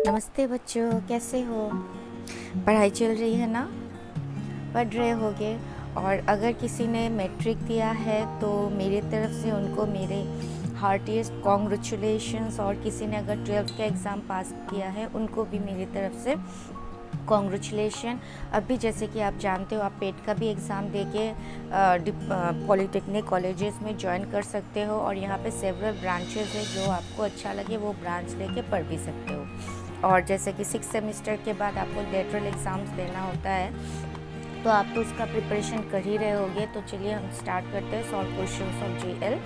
नमस्ते बच्चों, कैसे हो? पढ़ाई चल रही है ना? पढ़ रहे होगे। और अगर किसी ने मैट्रिक दिया है तो मेरे तरफ से उनको मेरे हार्टिएस्ट कॉन्ग्रेचुलेशंस, और किसी ने अगर 12th का एग्ज़ाम पास किया है उनको भी मेरी तरफ से कॉन्ग्रेचुलेशन। अभी जैसे कि आप जानते हो, आप पेट का भी एग्ज़ाम देके पॉलिटेक्निक कॉलेजेस में ज्वाइन कर सकते हो, और यहाँ पे सेवरल ब्रांचेस है, जो आपको अच्छा लगे वो ब्रांच लेके पढ़ भी सकते हो। और जैसे कि 6 सेमेस्टर के बाद आपको लेटरल एग्ज़ाम्स देना होता है, तो आप तो उसका प्रिपरेशन कर ही रहे होगे। तो चलिए हम स्टार्ट करते हैं सॉल्व क्वेश्चंस ऑफ JEE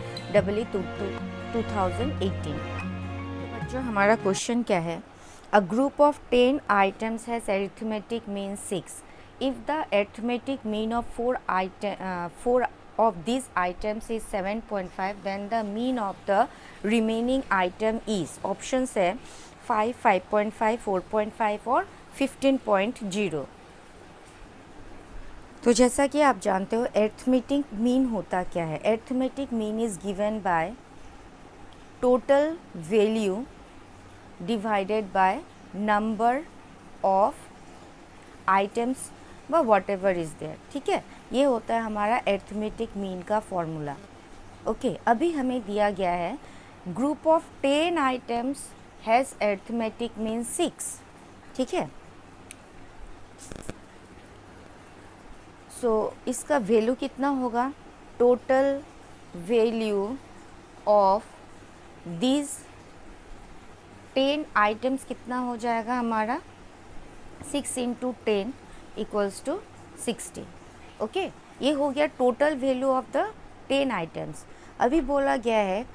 2018। तो बच्चों, हमारा क्वेश्चन क्या है? A group of 10 items has arithmetic mean 6. If the arithmetic mean of 4 of these items is 7.5, then the mean of the remaining item is, options है 5, 5.5, 4.5 और 15.0। तो जैसा कि आप जानते हो, अरिथमेटिक मीन होता क्या है? Arithmetic mean is given by total value divided by number of items व वॉट एवर इज देयर। ठीक है, ये होता है हमारा अरिथमेटिक मीन का फॉर्मूला। ओके, अभी हमें दिया गया है group of 10 items has arithmetic mean 6। ठीक है, सो इसका वैल्यू कितना होगा? Total value of these 10 items कितना हो जाएगा हमारा? 6 × 10 = 60। ओके, ये हो गया total value of the 10 items. अभी बोला गया है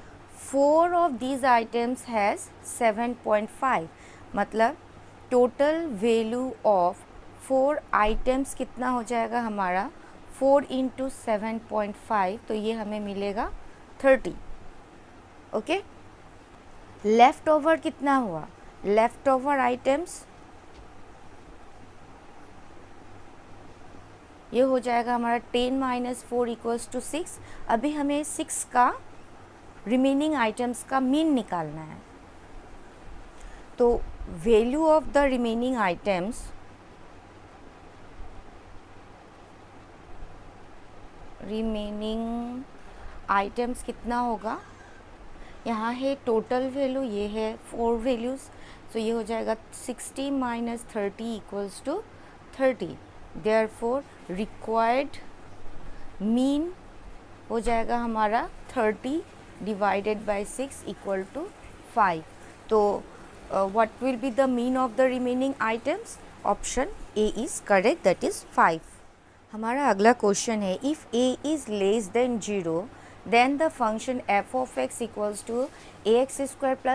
4 ऑफ दीज आइटम्स हैज़ 7.5, मतलब टोटल वैल्यू ऑफ 4 आइटम्स कितना हो जाएगा हमारा? 4 × 7.5, तो ये हमें मिलेगा 30। ओके, लेफ़्ट ओवर कितना हुआ? लेफ़्ट ओवर आइटम्स ये हो जाएगा हमारा 10 - 4 = 6। अभी हमें 6 का रिमेनिंग आइटम्स का मीन निकालना है। तो value of the remaining items कितना होगा? यहाँ है टोटल वैल्यू, ये है 4 वैल्यूज़, तो ये हो जाएगा 60 - 30 = 30। देयरफॉर रिक्वायर्ड मीन हो जाएगा हमारा 30 डिवाइडेड बाय 6 = 5। तो what will be the mean of the remaining items? Option A is correct, that is 5। हमारा अगला क्वेश्चन है, if a is less than 0, then the function f of x = ax²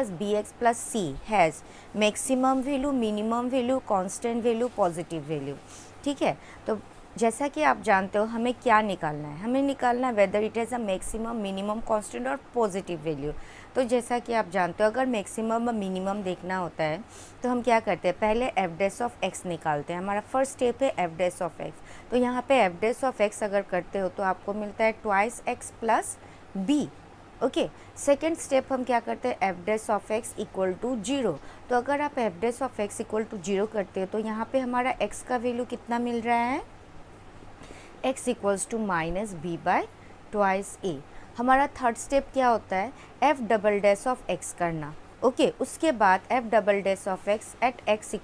+ bx + c has maximum value, minimum value, constant value, positive value। ठीक है, तो जैसा कि आप जानते हो, हमें क्या निकालना है? हमें निकालना है whether it has a maximum, minimum, constant और पॉजिटिव वैल्यू। तो जैसा कि आप जानते हो, अगर मैक्सिमम और मिनिमम देखना होता है तो हम क्या करते हैं? पहले f' निकालते हैं। हमारा फर्स्ट स्टेप है f'। तो यहाँ पे f' अगर करते हो तो आपको मिलता है 2x + b। Okay, second step हम क्या करते हैं? f' = 0। तो अगर आप f' = 0 करते हो तो यहाँ पे हमारा x का वैल्यू कितना मिल रहा है? x = -b/2a। हमारा थर्ड स्टेप क्या होता है? f"x करना। ओके, उसके बाद f"x एट x =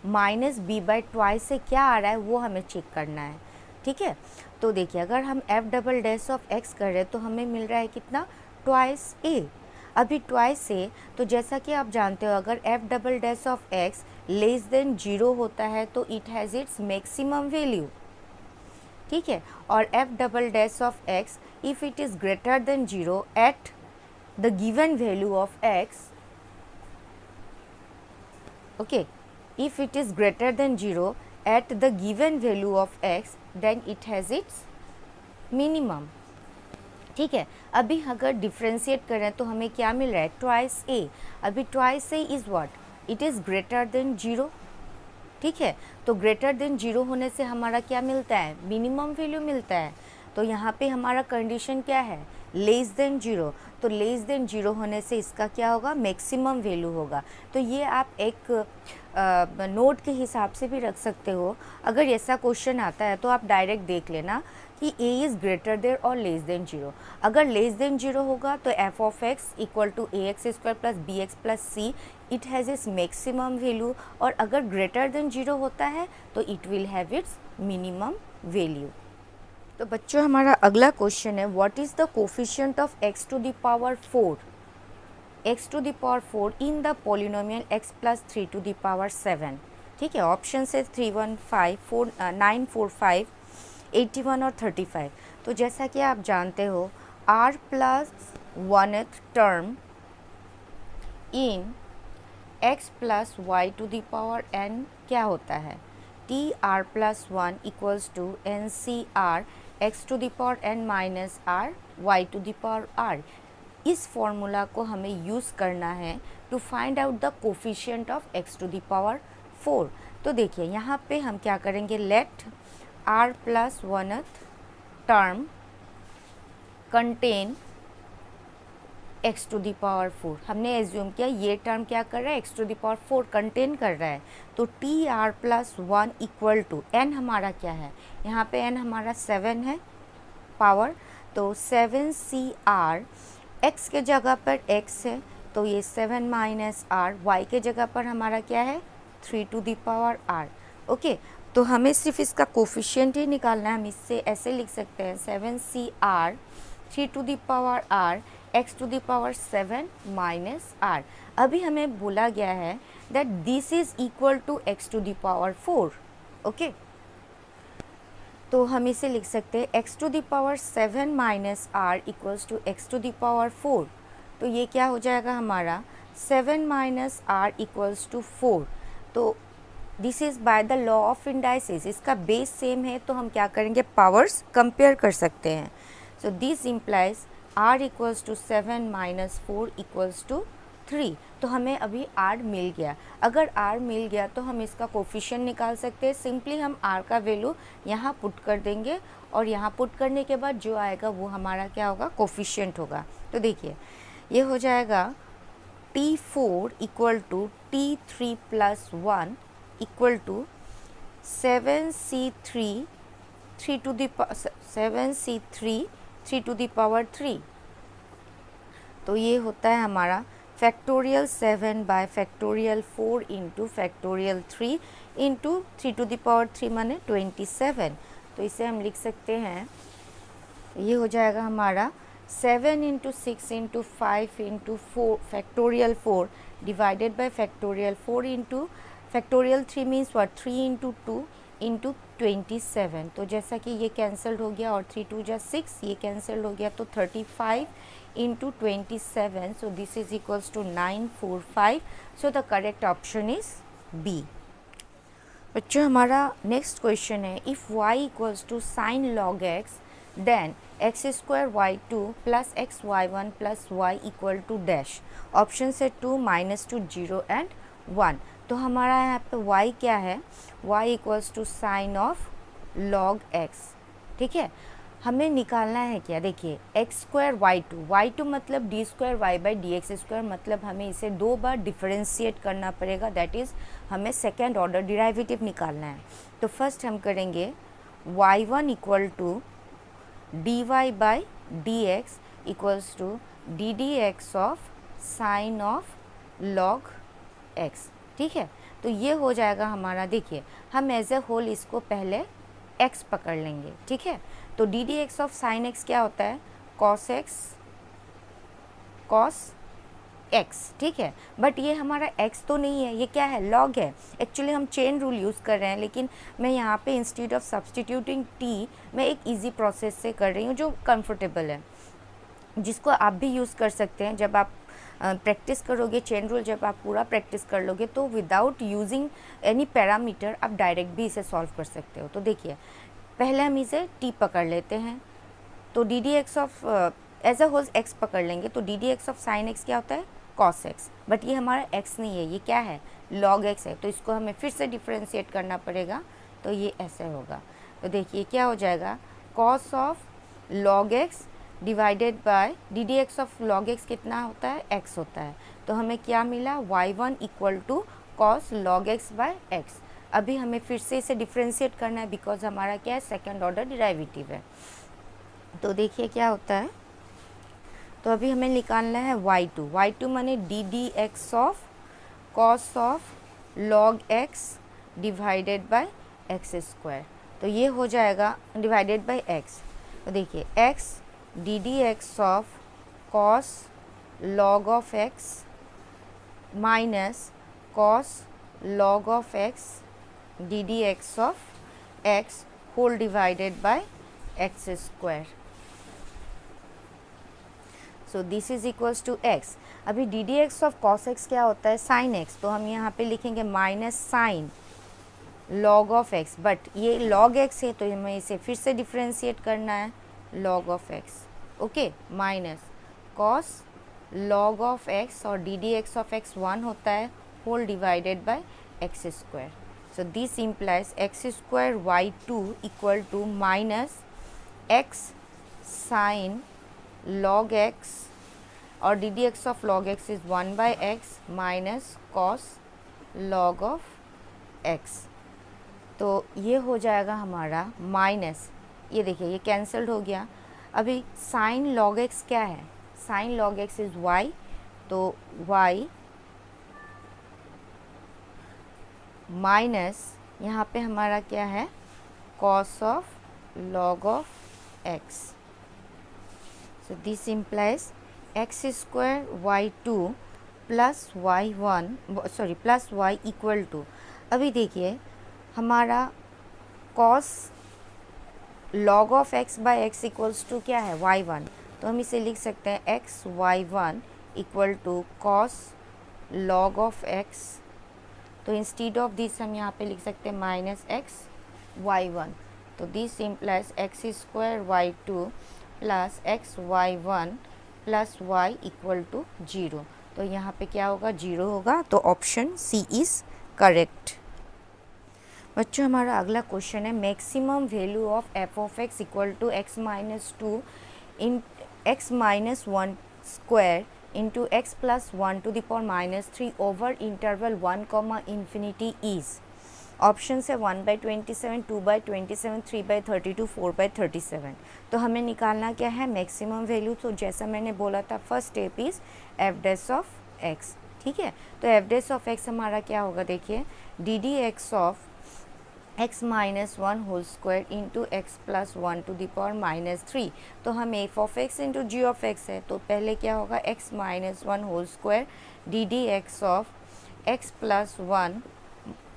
-b/2 से क्या आ रहा है वो हमें चेक करना है। ठीक है, तो देखिए, अगर हम f"x कर रहे हैं तो हमें मिल रहा है कितना? 2a। अभी 2a, तो जैसा कि आप जानते हो, अगर f"x लेस देन 0 होता है तो it has its maximum value. ठीक है, और f"x if it is greater than 0 at the given value of x, okay, if it is greater than 0 at the given value of x, then it has its minimum। ठीक है, अभी अगर differentiate करें तो हमें क्या मिल रहा है? 2a। अभी 2a is what? It is greater than 0। ठीक है, तो ग्रेटर देन 0 होने से हमारा क्या मिलता है? मिनिमम वैल्यू मिलता है। तो यहाँ पे हमारा कंडीशन क्या है? लेस देन 0, तो लेस देन 0 होने से इसका क्या होगा, मैक्सिमम वैल्यू होगा। तो ये आप एक नोट के हिसाब से भी रख सकते हो। अगर ऐसा क्वेश्चन आता है तो आप डायरेक्ट देख लेना कि a इज़ ग्रेटर देन और लेस देन 0। अगर लेस देन 0 होगा तो f of x equal to a x square plus b x plus c, it has its maximum value. और अगर ग्रेटर देन 0 होता है तो it will have its minimum value. तो बच्चों हमारा अगला क्वेश्चन है, what is the coefficient of x to the power 4 in the polynomial x plus 3 to the power 7। ठीक है, ऑप्शन है 315, 9, 45, 81 और 35। तो जैसा कि आप जानते हो r plus 1th term in x plus y to the power n क्या होता है, t r plus 1 equals to n c r x to the power n minus r y to the power r। इस formula को हमें use करना है to find out the coefficient of x to the power 4। तो देखिए यहाँ पे हम क्या करेंगे, let r plus 1th term contain x to the power 4। हमने एज्यूम किया ये टर्म क्या कर रहा है, x to the power 4 contain कर रहा है। तो t r plus 1 equal to n हमारा क्या है, यहाँ पे n हमारा 7 है पावर, तो 7 सी आर, x के जगह पर x है तो ये 7 माइनस r, y के जगह पर हमारा क्या है 3 to the power r। Okay, तो हमें सिर्फ इसका कोफिशिएंट ही निकालना है। हम इससे ऐसे लिख सकते हैं 7 c r 3 to the power r x to the power 7 minus r। अभी हमें बोला गया है that this is equal to x to the power 4। Okay, तो हम इसे लिख सकते हैं x to the power 7 minus r equals to x to the power 4। तो ये क्या हो जाएगा हमारा 7 माइनस r इक्वल्स टू 4। तो this is by the law of indices, इसका बेस सेम है तो हम क्या करेंगे, पावर्स कंपेयर कर सकते हैं। So this implies r equals to 7 minus 4 equals to 3। तो हमें अभी r मिल गया। अगर r मिल गया तो हम इसका कोफिशिएंट निकाल सकते हैं। सिंपली हम r का वैल्यू यहाँ पुट कर देंगे और यहाँ पुट करने के बाद जो आएगा वो हमारा क्या होगा, कोफिशिएंट होगा। तो देखिए ये हो जाएगा T4 equal to T3 plus 1 equal to 7C3 3 to the 7C3 3 to the power 3। तो ये होता है हमारा factorial 7 by factorial 4 into factorial 3 into 3 to the power 3 माने 27। तो इसे हम लिख सकते हैं, ये हो जाएगा हमारा 7 into 6 into 5 into 4 factorial 4 divided by factorial 4 into factorial 3 means what 3 into 2 into 27। तो जैसा कि ये कैंसल्ड हो गया और 3 2 जा 6, ये कैंसल्ड हो गया तो 35 into 27। So this is equals to 945। So the correct option is B. बच्चों हमारा नेक्स्ट क्वेश्चन है, if y equals to sine log x then x square y 2 plus x y 1 plus y equal to dash. Option है 2 -2 0 and 1। तो हमारा यहाँ पे y क्या है, y equals to sine of log x। ठीक है, हमें निकालना है क्या, देखिए एक्स स्क्वायर वाई टू मतलब d square y by d x square, मतलब हमें इसे 2 बार डिफरेंशिएट करना पड़ेगा। दैट इज़ हमें सेकेंड ऑर्डर डिराइवेटिव निकालना है। तो फर्स्ट हम करेंगे y1 equal to d y by d x equals to d d x of sine of log x. ठीक है, तो ये हो जाएगा हमारा, देखिए हम एज ए होल इसको पहले x पकड़ लेंगे। ठीक है, तो d d x of sine x क्या होता है, कॉस एक्स कॉस एक्स। ठीक है, बट ये हमारा x तो नहीं है, ये क्या है, लॉग है। एक्चुअली हम चेन रूल यूज़ कर रहे हैं, लेकिन मैं यहाँ पे इंस्टीट्यूट ऑफ सब्सटीट्यूटिंग t मैं एक इजी प्रोसेस से कर रही हूँ जो कंफर्टेबल है, जिसको आप भी यूज़ कर सकते हैं। जब आप प्रैक्टिस करोगे चेन रूल, जब आप पूरा प्रैक्टिस कर लोगे तो विदाउट यूजिंग एनी पैरामीटर आप डायरेक्ट भी इसे सॉल्व कर सकते हो। तो देखिए पहले हम इसे t पकड़ लेते हैं, तो d d x of as a whole x पकड़ लेंगे, तो d d x of sine x क्या होता है, कॉस एक्स। बट ये हमारा x नहीं है, ये क्या है, लॉग x है। तो इसको हमें फिर से डिफ्रेंशिएट करना पड़ेगा, तो ये ऐसे होगा। तो देखिए क्या हो जाएगा, cos of log x divided by D d x of log x कितना होता है, एक्स होता है। तो हमें क्या मिला, y1 equal to cos log x by x. अभी हमें फिर से इसे डिफ्रेंशिएट करना है बिकॉज हमारा क्या है, सेकेंड ऑर्डर डिराइवेटिव है। तो देखिए क्या होता है, तो अभी हमें निकालना है y2 माने D d x of cos of log x divided by x square. तो ये हो जाएगा डिवाइडेड बाय एक्स। तो देखिए x d d x of cos log of x minus cos log of x d d x of x whole divided by x square. So this is equals to x. अभी d d x of cos x क्या होता है, sine x. तो हम यहाँ पे लिखेंगे minus sine log of x, but ये लॉग एक्स है तो हमें इसे फिर से डिफ्रेंशिएट करना है, log of x, okay, minus cos log of x और d d x of x 1 होता है whole divided by x square. So this implies x square y2 equal to minus x sine log x और d d x of log x is 1 by x minus cos log of x. तो ये हो जाएगा हमारा minus, ये देखिए ये cancelled हो गया। अभी साइन लॉग एक्स क्या है, sine log x is y, तो y माइनस यहाँ पे हमारा क्या है, cos of log of x. So this implies x square y2 plus y1 sorry plus y equal to, अभी देखिए हमारा cos log of x by x equals to क्या है, y1। तो हम इसे लिख सकते हैं x y1 equal to cos log of x. तो इंस्टीड ऑफ दिस हम यहाँ पे लिख सकते हैं माइनस एक्स y1। तो this implies x square y2 plus x y1 plus y equal to 0। तो यहाँ पे क्या होगा, 0 होगा। तो ऑप्शन सी इज़ करेक्ट। बच्चों हमारा अगला क्वेश्चन है maximum value of f of x equal to x minus 2 in x minus 1 square into x plus 1 to the power minus 3 over interval 1 comma infinity is. Option है 1/27, 2/27, 3/32, 4/37। तो हमें निकालना क्या है, मैक्सिमम वैल्यू। तो जैसा मैंने बोला था first step is F dash of x, ठीक है। तो एफ डैश ऑफ एक्स हमारा क्या होगा, देखिए d d x of x minus 1 whole square into x plus 1 to the power minus 3। तो हम f of x into g of x है, तो पहले क्या होगा, x minus 1 whole square d d x of x plus 1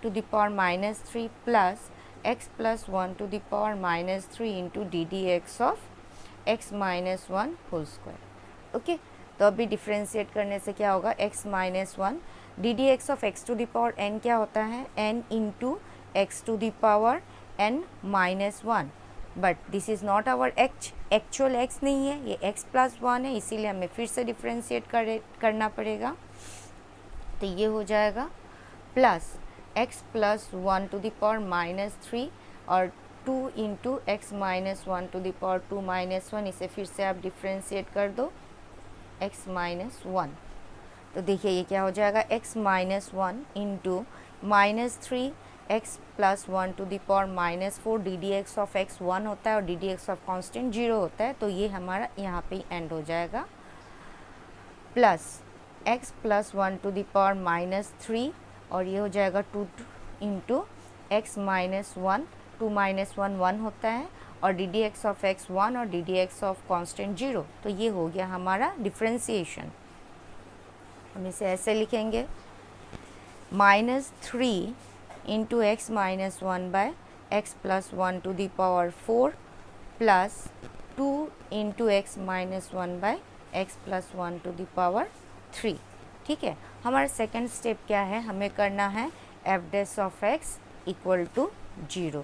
to the power minus 3 plus x plus 1 to the power minus 3 into d d x of x minus 1 whole square, okay. तो अभी differentiate करने से क्या होगा, x minus 1 d d x of x to the power n क्या होता है, n into x to the power n minus 1, but this is not our actual x नहीं है, ये x प्लस 1 है, इसीलिए हमें फिर से डिफ्रेंशिएट करना पड़ेगा। तो ये हो जाएगा plus x plus 1 to the power minus 3 और 2 into x minus 1 to the power 2 minus 1, इसे फिर से आप डिफ्रेंशिएट कर दो x माइनस 1। तो देखिए ये क्या हो जाएगा, x minus 1 into minus 3 x plus 1 to the power minus 4, d d x of x 1 होता है और d d x of constant 0 होता है। तो ये हमारा यहाँ पे एंड हो जाएगा, plus x plus 1 to the power minus 3 और ये हो जाएगा 2 इंटू एक्स माइनस 1, 2 माइनस 1 1 होता है और d d x of x 1 और d d x of constant 0। तो ये हो गया हमारा डिफ्रेंशिएशन। हम इसे ऐसे लिखेंगे minus 3 into x minus 1 by x plus 1 to the power 4 plus 2 into x minus 1 by x plus 1 to the power 3, ठीक है। हमारा सेकंड स्टेप क्या है, हमें करना है f dash of x equal to 0।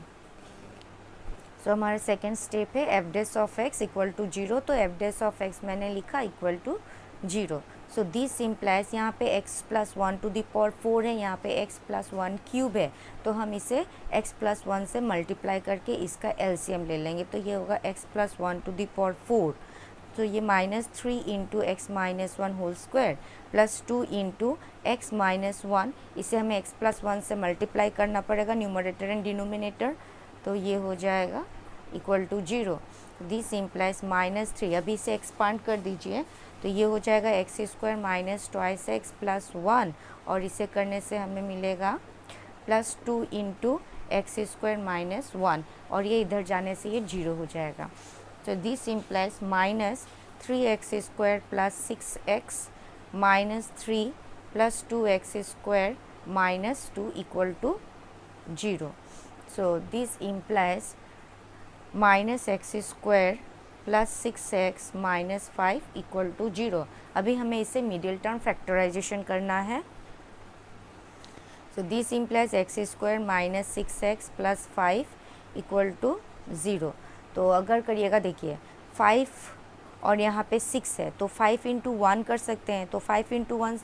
So हमारा सेकंड स्टेप है f dash of x equal to 0। तो एफ डैश ऑफ एक्स मैंने लिखा equal to 0। So this implies यहाँ पे x plus 1 to the power 4 है, यहाँ पे x प्लस 1 क्यूब है, तो हम इसे x प्लस 1 से मल्टीप्लाई करके इसका एलसीएम ले लेंगे। तो ये होगा x plus 1 to the power 4। तो ये -3 into x minus one whole square plus 2 into x minus one, इसे हमें एक्स प्लस वन से मल्टीप्लाई करना पड़ेगा न्यूमरेटर एंड डिनोमिनेटर, तो ये हो जाएगा इक्वल टू 0। दिस इम्प्लाइज -3, अभी इसे एक्सपांड कर दीजिए तो ये हो जाएगा x square minus twice x plus 1, और इसे करने से हमें मिलेगा plus 2 into x square minus 1, और ये इधर जाने से ये 0 हो जाएगा। तो this implies -3x square plus 6x minus 3 plus 2x square minus 2 equal to 0। So this implies -x square plus 6x minus 5 equal to 0। अभी हमें इसे मिडिल टर्म फैक्टराइजेशन करना है। So this implies x square minus 6x plus 5 equal to 0। तो अगर करिएगा, देखिए 5 और यहाँ पे 6 है तो 5 इंटू 1 कर सकते हैं, तो 5 इंटू 1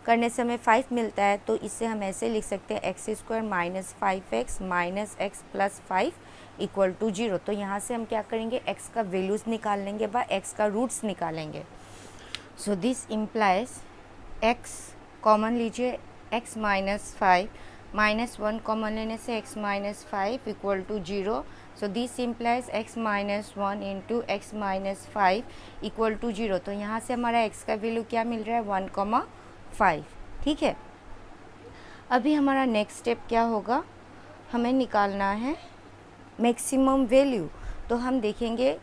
करने से हमें 5 मिलता है, तो इसे हम ऐसे लिख सकते हैं x square minus 5x minus x plus 5 equal to 0। तो यहाँ से हम क्या करेंगे, x का वैल्यूज़ निकाल लेंगे व x का रूट्स निकालेंगे। So this implies x common लीजिए, x माइनस 5 माइनस 1 कॉमन लेने से x minus 5 equal to 0। So this implies x minus 1 into x minus 5 equal to 0। तो यहाँ से हमारा x का वैल्यू क्या मिल रहा है, 1,5। ठीक है, अभी हमारा नेक्स्ट स्टेप क्या होगा, हमें निकालना है मैक्सिमम वैल्यू। तो हम देखेंगे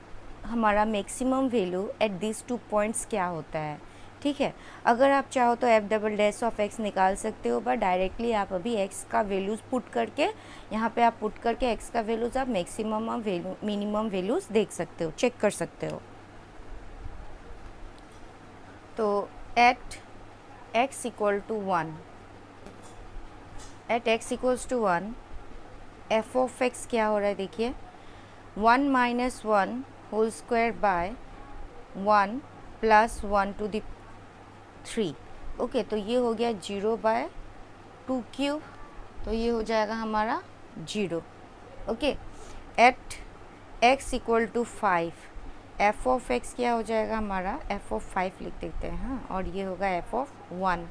हमारा maximum value at this 2 points क्या होता है। ठीक है, अगर आप चाहो तो f double dash of x निकाल सकते हो, बट डायरेक्टली आप अभी x का वैल्यूज़ पुट करके यहाँ पे आप पुट करके x का वैल्यूज़ आप मैक्सिमम और मिनिमम वैल्यूज़ देख सकते हो, चेक कर सकते हो। तो at x equal to 1, at x equals to 1 f of x क्या हो रहा है, देखिए 1 minus 1 whole square by 1 plus 1 to the 3। Okay, तो ये हो गया 0 बाय 2 क्यूब, तो ये हो जाएगा हमारा 0। Okay, at x equal to 5 f of x क्या हो जाएगा हमारा, f ऑफ 5 लिख देते हैं, हाँ, और ये होगा f ऑफ 1।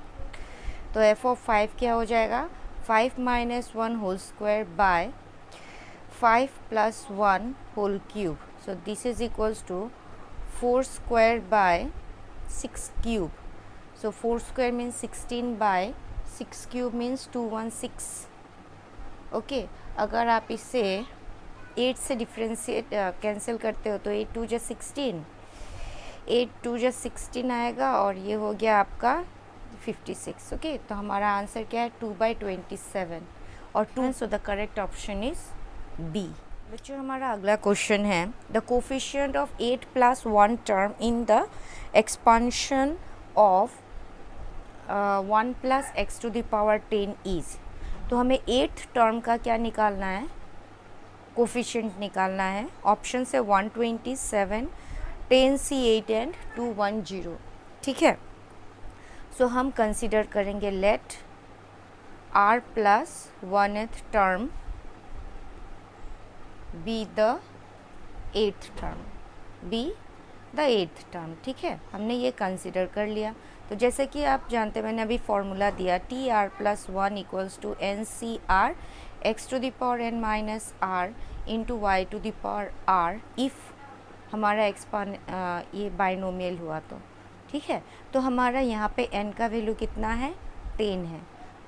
तो f ऑफ 5 क्या हो जाएगा, 5 minus 1 whole square by 5 plus 1 whole cube. So this is equals to 4 square by 6 cube. So 4 square means 16 by 6 cube means 216। Okay, अगर आप इसे 8 से डिफ्रेंशिएट कैंसिल करते हो तो 8 2 जा 16, 8 2 जा 16 आएगा, और ये हो गया आपका 56। ओके, तो हमारा आंसर क्या है, 2/27 और 2। So the correct option is B. बच्चों, हमारा अगला क्वेश्चन है the coefficient of 8 plus 1 term in the expansion of 1 plus x to the power 10 is. तो हमें 8th टर्म का क्या निकालना है, कोफिशिएंट निकालना है। ऑप्शन से 127, 10c8 एंड 210। ठीक है, सो हम कंसिडर करेंगे let r plus 1th term be the 8th term, be the 8th term. ठीक है, हमने ये कंसिडर कर लिया। तो जैसे कि आप जानते हैं, मैंने अभी फॉर्मूला दिया t r plus 1 equals to n c r x to the power n minus r into y to the power r, if हमारा ये बाइनोमियल हुआ तो। ठीक है, तो हमारा यहाँ पे n का वैल्यू कितना है, 10 है।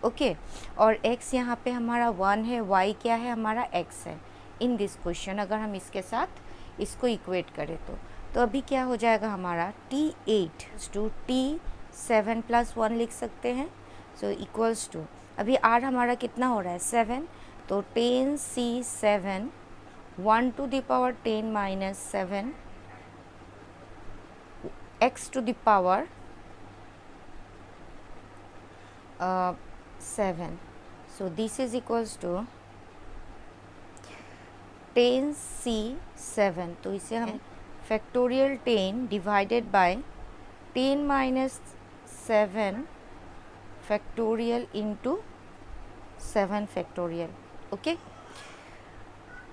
ओके, और x यहाँ पे हमारा 1 है, y क्या है हमारा, x है। इन दिस क्वेश्चन अगर हम इसके साथ इसको इक्वेट करें तो अभी क्या हो जाएगा हमारा, t8 टू t7 प्लस 1 लिख सकते हैं। सो इक्वल्स टू, अभी r हमारा कितना हो रहा है, 7, तो 10c7 1 to the power 10 minus 7 x to the power 7। So this is equals to 10c7, तो इसे हम factorial 10 divided by 10 minus 7 factorial into 7 factorial. Okay,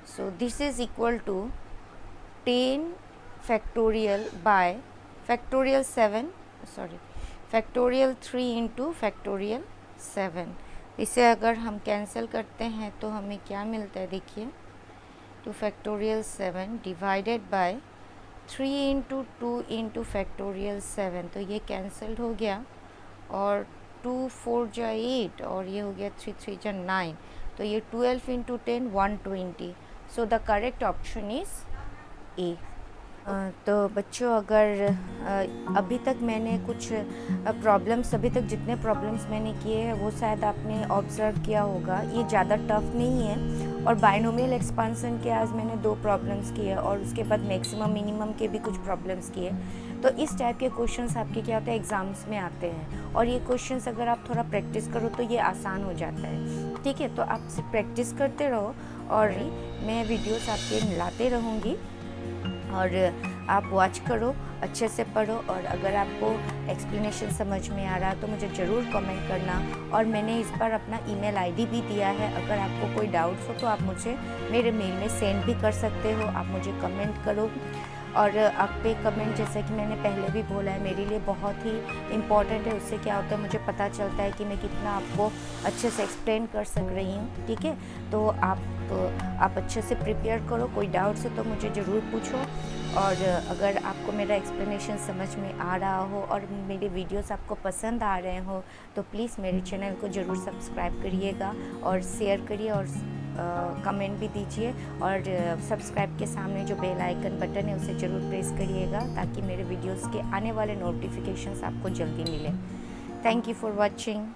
so this is equal to 10 factorial by factorial 7 factorial 3 into factorial 7। इसे अगर हम cancel करते हैं तो हमें क्या मिलता है, देखिए 2 factorial 7 divided by 3 into 2 into factorial 7, तो ये कैंसल्ड हो गया और 2 4 जा 8 और ये हो गया 3 3 जा 9, तो ये 12 into 10 120। So the correct option is a. तो बच्चों अगर अभी तक मैंने कुछ प्रॉब्लम्स, अभी तक जितने प्रॉब्लम्स मैंने किए हैं वो शायद आपने ऑब्ज़र्व किया होगा, ये ज़्यादा टफ नहीं है। और बाइनोमियल एक्सपांसन के आज मैंने 2 प्रॉब्लम्स किए और उसके बाद मैक्सिमम मिनिमम के भी कुछ प्रॉब्लम्स किए। तो इस टाइप के क्वेश्चंस आपके क्या होते हैं, एग्ज़ाम्स में आते हैं, और ये क्वेश्चंस अगर आप थोड़ा प्रैक्टिस करो तो ये आसान हो जाता है। ठीक है, तो आप सिर्फ प्रैक्टिस करते रहो और मैं वीडियोस आपके लाते रहूँगी और आप वॉच करो, अच्छे से पढ़ो। और अगर आपको एक्सप्लेनेशन समझ में आ रहा तो मुझे ज़रूर कमेंट करना। और मैंने इस बार अपना ईमेल आईडी भी दिया है, अगर आपको कोई डाउट्स हो तो आप मुझे मेरे मेल में सेंड भी कर सकते हो। आप मुझे कमेंट करो, और आपके कमेंट जैसे कि मैंने पहले भी बोला है मेरे लिए बहुत ही इम्पॉर्टेंट है। उससे क्या होता है, मुझे पता चलता है कि मैं कितना आपको अच्छे से एक्सप्लेन कर सक रही हूँ। ठीक है, तो आप अच्छे से प्रिपेयर करो। कोई डाउट्स है तो मुझे ज़रूर पूछो। और अगर आपको मेरा एक्सप्लेनेशन समझ में आ रहा हो और मेरे वीडियोस आपको पसंद आ रहे हो तो प्लीज़ मेरे चैनल को ज़रूर सब्सक्राइब करिएगा और शेयर करिए और कमेंट भी दीजिए। और सब्सक्राइब के सामने जो बेल आइकन बटन है उसे ज़रूर प्रेस करिएगा ताकि मेरे वीडियोस के आने वाले नोटिफिकेशंस आपको जल्दी मिले। Thank you for watching.